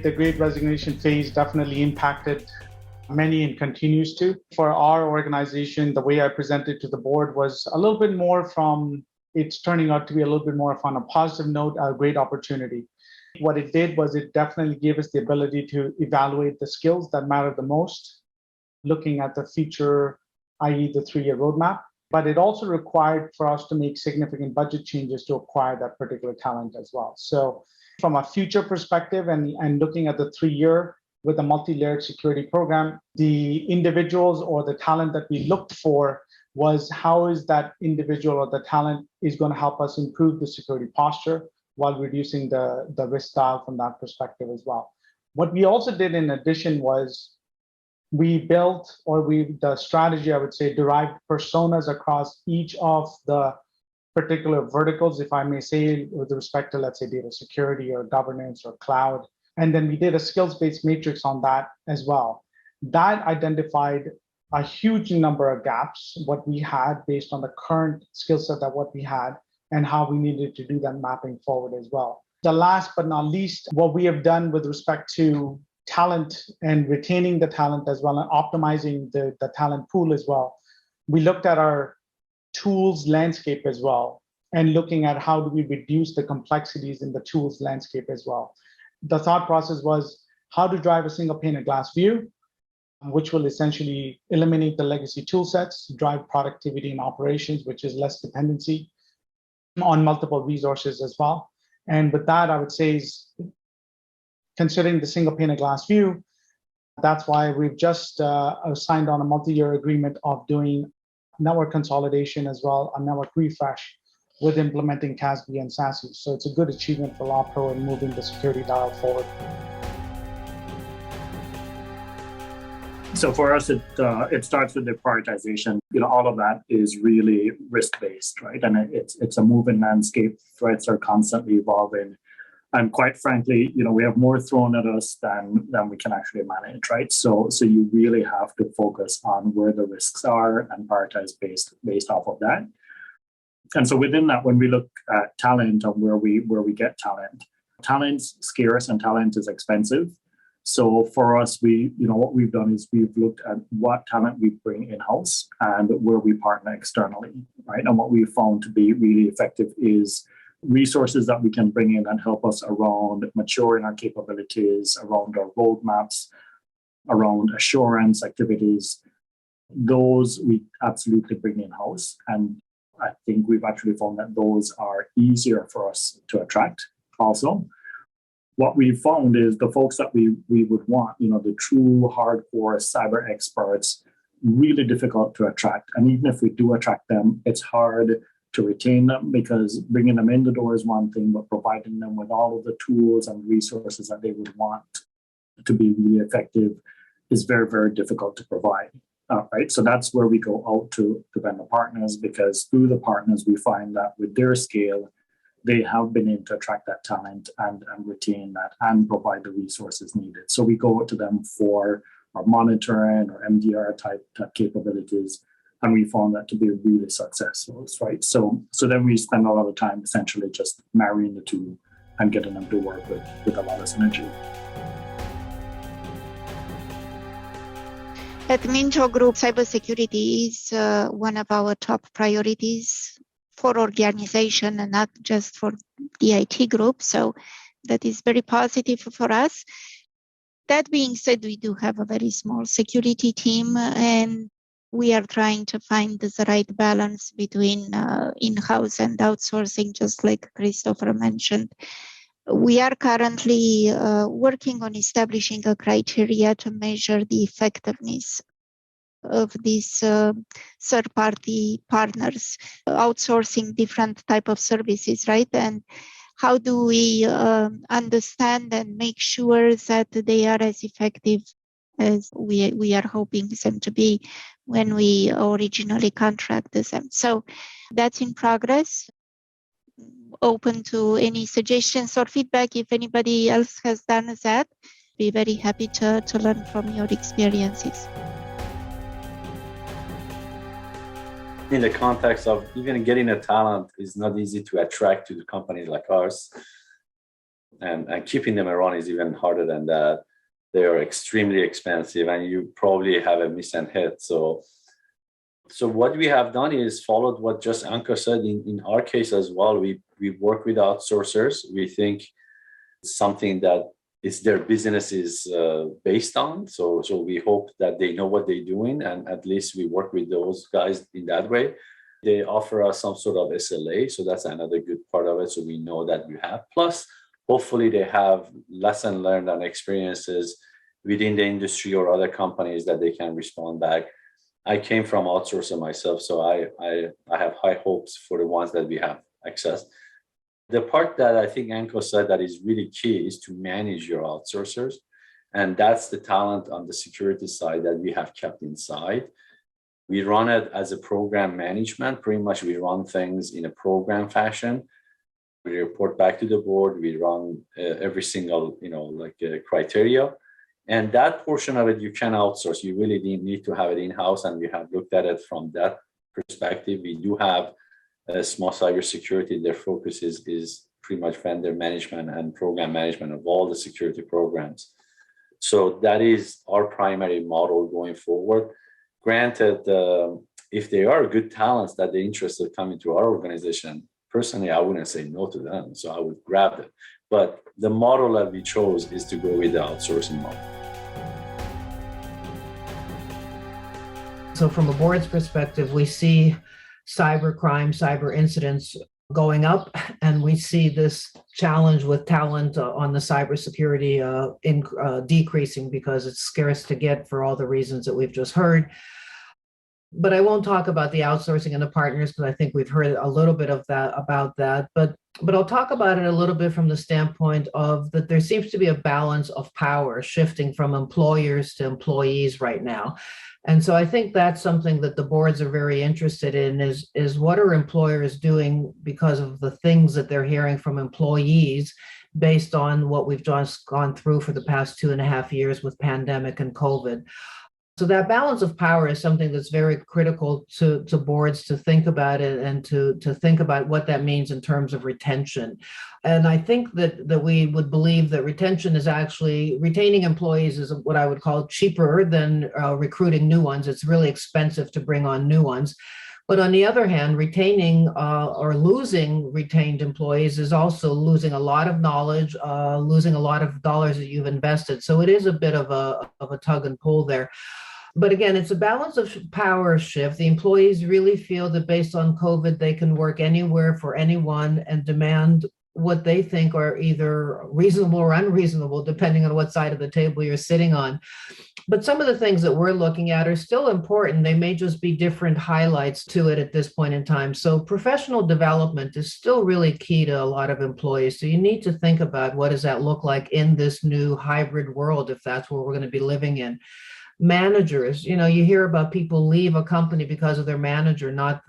The Great Resignation phase definitely impacted many and continues to. For our organization, the way I presented to the board was a little bit more from, it's turning out to be a little bit more on a positive note, a great opportunity. What it did was it definitely gave us the ability to evaluate the skills that matter the most, looking at the future, i.e. the 3-year roadmap. But it also required for us to make significant budget changes to acquire that particular talent as well. So from a future perspective and looking at the 3-year with a multi-layered security program, the individuals or the talent that we looked for was how is that individual or the talent is going to help us improve the security posture while reducing the risk dial from that perspective as well. What we also did in addition was we built, the strategy, I would say, derived personas across each of the particular verticals, if I may say, with respect to, let's say, data security or governance or cloud. And then we did a skills-based matrix on that as well. That identified a huge number of gaps, what we had based on the current skill set that what we had and how we needed to do that mapping forward as well. The last but not least, what we have done with respect to talent and retaining the talent as well and optimizing the talent pool as well. We looked at our tools landscape as well and looking at how do we reduce the complexities in the tools landscape as well. The thought process was how to drive a single pane of glass view, which will essentially eliminate the legacy tool sets, drive productivity in operations, which is less dependency on multiple resources as well. And with that, I would say is considering the single pane of glass view, that's why we've just signed on a multi-year agreement of doing network consolidation as well, a network refresh with implementing CASB and SASE. So it's a good achievement for LawPro in moving the security dial forward. So for us, it starts with the prioritization. All of that is really risk-based, right? And it's a moving landscape. Threats are constantly evolving. And quite frankly, we have more thrown at us than we can actually manage, right? So you really have to focus on where the risks are and prioritize based off of that. And so within that, when we look at talent and where we get talent's scarce and talent is expensive. So for us, what we've done is we've looked at what talent we bring in-house and where we partner externally, right? And what we found to be really effective is resources that we can bring in and help us around maturing our capabilities, around our roadmaps, around assurance activities. Those we absolutely bring in-house. And I think we've actually found that those are easier for us to attract also. What we found is the folks that we would want, the true hardcore cyber experts, really difficult to attract. And even if we do attract them, it's hard to retain them because bringing them in the door is one thing, but providing them with all of the tools and resources that they would want to be really effective is very, very difficult to provide. Right? So that's where we go out to vendor partners, because through the partners, we find that with their scale, they have been able to attract that talent and retain that and provide the resources needed. So we go to them for our monitoring or MDR type capabilities, and we found that to be really successful, right? So then we spend a lot of time essentially just marrying the two and getting them to work with a lot of synergy. At Minto Group, cybersecurity is one of our top priorities for organization and not just for the IT group. So that is very positive for us. That being said, we do have a very small security team, and we are trying to find the right balance between in-house and outsourcing, just like Christopher mentioned. We are currently working on establishing a criteria to measure the effectiveness of these third-party partners outsourcing different type of services, right? And how do we understand and make sure that they are as effective as we are hoping them to be when we originally contracted them? So that's in progress. Open to any suggestions or feedback. If anybody else has done that, be very happy to learn from your experiences. In the context of even getting a talent is not easy to attract to the company like ours. And keeping them around is even harder than that. They are extremely expensive, and you probably have a miss and hit. So what we have done is followed what just Anca said in our case as well. We work with outsourcers. We think it's something that is their business is based on. So we hope that they know what they're doing, and at least we work with those guys in that way. They offer us some sort of SLA, so that's another good part of it. So we know that we have. Plus, hopefully, they have lesson learned and experiences within the industry or other companies that they can respond back. I came from outsourcing myself, so I have high hopes for the ones that we have accessed. The part that I think Anca said that is really key is to manage your outsourcers. And that's the talent on the security side that we have kept inside. We run it as a program management. Pretty much we run things in a program fashion. We report back to the board. We run every single, criteria. And that portion of it, you can outsource. You really need to have it in-house. And we have looked at it from that perspective. We do have a small cybersecurity. Their focus is pretty much vendor management and program management of all the security programs. So that is our primary model going forward. Granted, if they are good talents that they're interested in coming to our organization, personally, I wouldn't say no to them. So I would grab them. But the model that we chose is to go with the outsourcing model. So from a board's perspective, we see cyber crime, cyber incidents going up, and we see this challenge with talent on the cybersecurity decreasing because it's scarce to get for all the reasons that we've just heard. But I won't talk about the outsourcing and the partners because I think we've heard a little bit of that about that. But I'll talk about it a little bit from the standpoint of that there seems to be a balance of power shifting from employers to employees right now. And so I think that's something that the boards are very interested in is what are employers doing because of the things that they're hearing from employees based on what we've just gone through for the past 2.5 years with pandemic and COVID. So that balance of power is something that's very critical to boards to think about it and to think about what that means in terms of retention. And I think that we would believe that retention is actually, retaining employees is what I would call cheaper than recruiting new ones. It's really expensive to bring on new ones. But on the other hand, retaining or losing retained employees is also losing a lot of knowledge, losing a lot of dollars that you've invested. So it is a bit of a tug and pull there. But again, it's a balance of power shift. The employees really feel that based on COVID, they can work anywhere for anyone and demand what they think are either reasonable or unreasonable, depending on what side of the table you're sitting on. But some of the things that we're looking at are still important. They may just be different highlights to it at this point in time. So professional development is still really key to a lot of employees. So you need to think about what does that look like in this new hybrid world, if that's what we're going to be living in. Managers, you hear about people leave a company because of their manager, not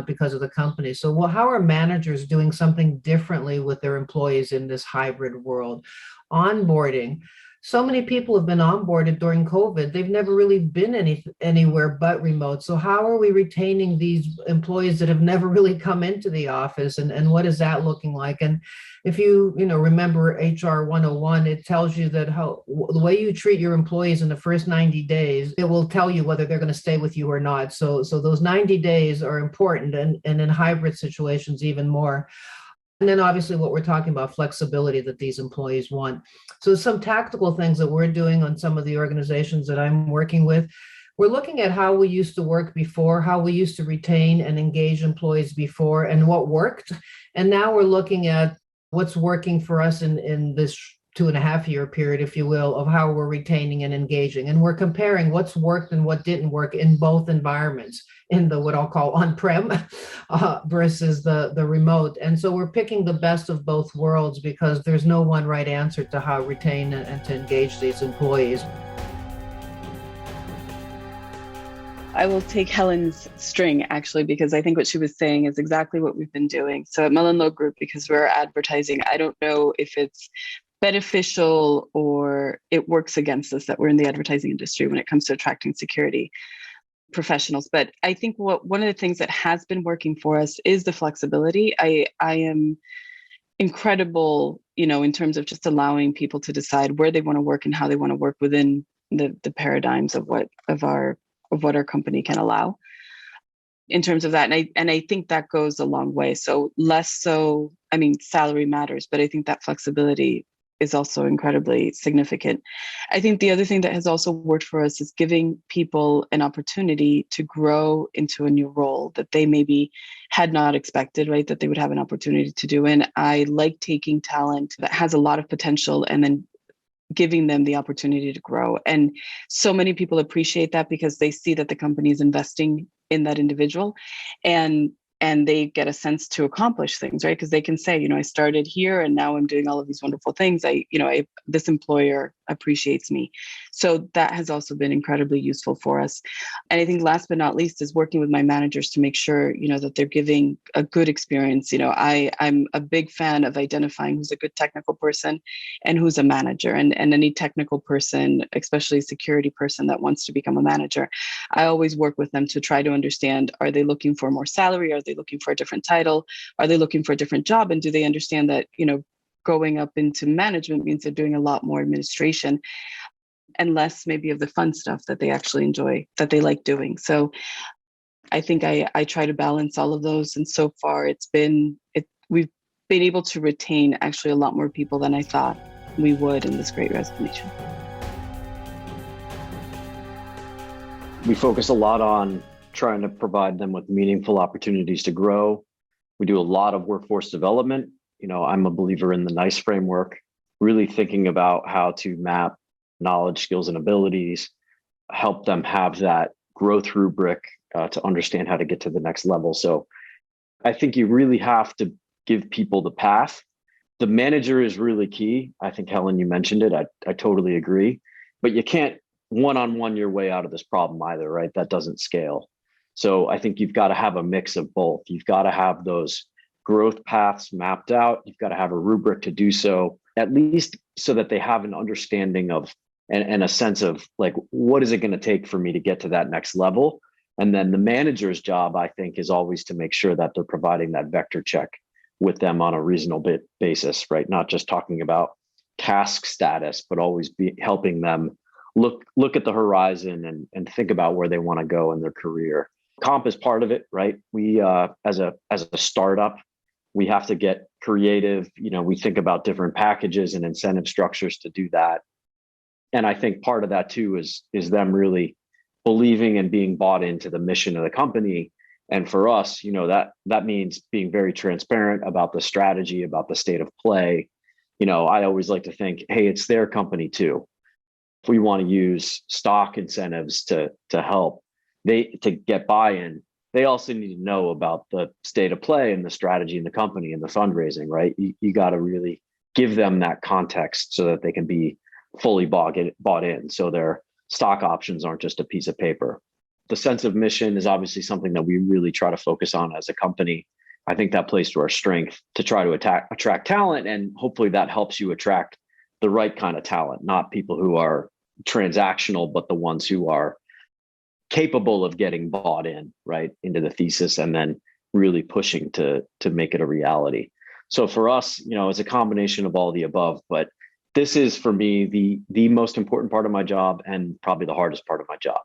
because of the company. So how are managers doing something differently with their employees in this hybrid world? Onboarding. So many people have been onboarded during COVID. They've never really been anywhere but remote. So how are we retaining these employees that have never really come into the office? And what is that looking like? And if you remember HR 101, it tells you that the way you treat your employees in the first 90 days, it will tell you whether they're going to stay with you or not. So those 90 days are important, and in hybrid situations even more. And then obviously what we're talking about, flexibility that these employees want. So some tactical things that we're doing on some of the organizations that I'm working with, we're looking at how we used to work before, how we used to retain and engage employees before, and what worked. And now we're looking at what's working for us in this 2.5 year period, if you will, of how we're retaining and engaging. And we're comparing what's worked and what didn't work in both environments, in the what I'll call on-prem versus the remote. And so we're picking the best of both worlds because there's no one right answer to how to retain and to engage these employees. I will take Helen's string, actually, because I think what she was saying is exactly what we've been doing. So at MullenLowe Group, because we're advertising, I don't know if it's beneficial or it works against us that we're in the advertising industry when it comes to attracting security professionals. But I think one of the things that has been working for us is the flexibility. I am incredibly in terms of just allowing people to decide where they want to work and how they want to work within the paradigms of what our company can allow in terms of that. And I think that goes a long way. So less so, I mean, salary matters, but I think that flexibility is also incredibly significant. I think the other thing that has also worked for us is giving people an opportunity to grow into a new role that they maybe had not expected, right? That they would have an opportunity to do. And I like taking talent that has a lot of potential and then giving them the opportunity to grow. And so many people appreciate that because they see that the company is investing in that individual, and they get a sense to accomplish things, right? Because they can say, I started here and now I'm doing all of these wonderful things. This employer appreciates me. So that has also been incredibly useful for us. And I think last but not least is working with my managers to make sure, that they're giving a good experience. I'm a big fan of identifying who's a good technical person and who's a manager, and any technical person, especially a security person that wants to become a manager. I always work with them to try to understand, are they looking for more salary? Are they looking for a different title? Are they looking for a different job? And do they understand that, going up into management means they're doing a lot more administration and less maybe of the fun stuff that they actually enjoy, that they like doing. So I think I try to balance all of those. And so far we've been able to retain actually a lot more people than I thought we would in this Great Resignation. We focus a lot on trying to provide them with meaningful opportunities to grow. We do a lot of workforce development. I'm a believer in the NICE framework, really thinking about how to map knowledge, skills, and abilities, help them have that growth rubric to understand how to get to the next level. So I think you really have to give people the path. The manager is really key. I think, Helen, you mentioned it. I totally agree. But you can't one-on-one your way out of this problem either, right? That doesn't scale. So I think you've got to have a mix of both. You've got to have those growth paths mapped out. You've got to have a rubric to do so, at least so that they have an understanding of and a sense of like, what is it going to take for me to get to that next level? And then the manager's job, I think, is always to make sure that they're providing that vector check with them on a reasonable basis, right? Not just talking about task status, but always be helping them look at the horizon and think about where they want to go in their career. Comp is part of it, right? We, as a startup, we have to get creative. We think about different packages and incentive structures to do that. And I think part of that too is them really believing and being bought into the mission of the company. And for us, that means being very transparent about the strategy, about the state of play. I always like to think, hey, it's their company too. If we want to use stock incentives to help to get buy-in, they also need to know about the state of play and the strategy in the company and the fundraising, right? You got to really give them that context so that they can be fully bought in. So their stock options aren't just a piece of paper. The sense of mission is obviously something that we really try to focus on as a company. I think that plays to our strength to try to attract talent, and hopefully that helps you attract the right kind of talent, not people who are transactional, but the ones who are capable of getting bought in, right, into the thesis and then really pushing to make it a reality. So for us, it's a combination of all the above, but this is for me the most important part of my job, and probably the hardest part of my job,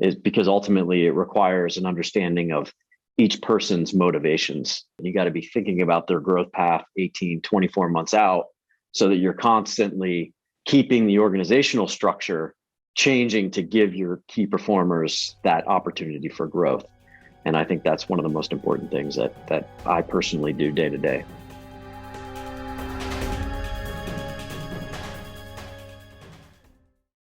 is because ultimately it requires an understanding of each person's motivations. You got to be thinking about their growth path 18, 24 months out, so that you're constantly keeping the organizational structure changing to give your key performers that opportunity for growth. And I think that's one of the most important things that I personally do day to day.